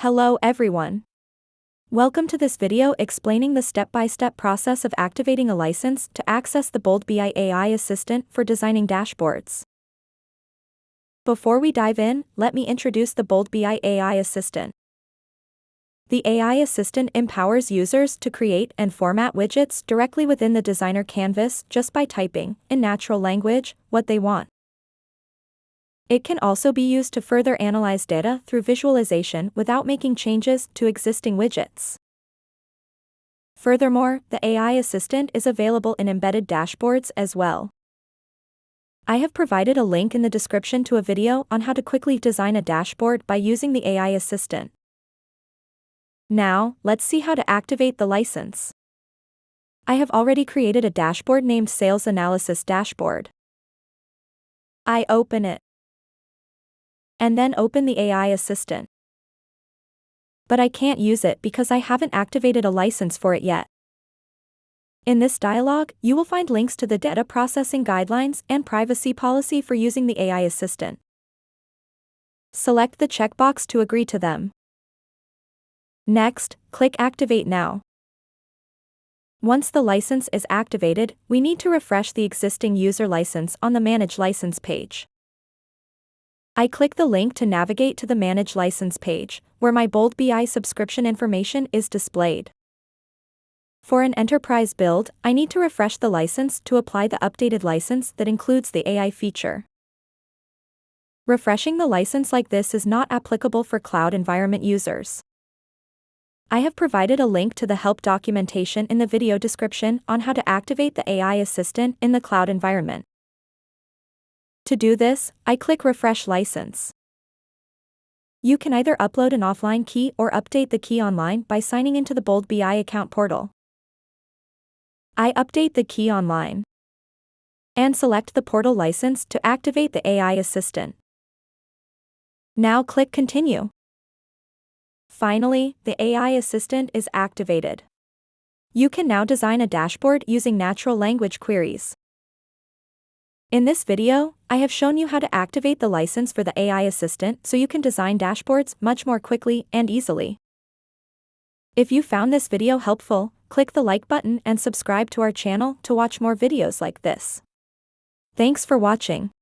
Hello everyone. Welcome to this video explaining the step-by-step process of activating a license to access the Bold BI AI assistant for designing dashboards. Before we dive in, let me introduce the Bold BI AI assistant. The AI assistant empowers users to create and format widgets directly within the designer canvas just by typing, in natural language, what they want. It can also be used to further analyze data through visualization without making changes to existing widgets. Furthermore, the AI assistant is available in embedded dashboards as well. I have provided a link in the description to a video on how to quickly design a dashboard by using the AI assistant. Now, let's see how to activate the license. I have already created a dashboard named Sales Analysis Dashboard. I open it. And then open the AI assistant. But I can't use it because I haven't activated a license for it yet. In this dialog, you will find links to the data processing guidelines and privacy policy for using the AI assistant. Select the checkbox to agree to them. Next, click Activate Now. Once the license is activated, we need to refresh the existing user license on the Manage License page. I click the link to navigate to the Manage License page, where my Bold BI subscription information is displayed. For an enterprise build, I need to refresh the license to apply the updated license that includes the AI feature. Refreshing the license like this is not applicable for cloud environment users. I have provided a link to the help documentation in the video description on how to activate the AI assistant in the cloud environment. To do this, I click Refresh License. You can either upload an offline key or update the key online by signing into the Bold BI account portal. I update the key online and select the portal license to activate the AI assistant. Now click Continue. Finally, the AI assistant is activated. You can now design a dashboard using natural language queries. In this video, I have shown you how to activate the license for the AI assistant so you can design dashboards much more quickly and easily. If you found this video helpful, click the like button and subscribe to our channel to watch more videos like this. Thanks for watching.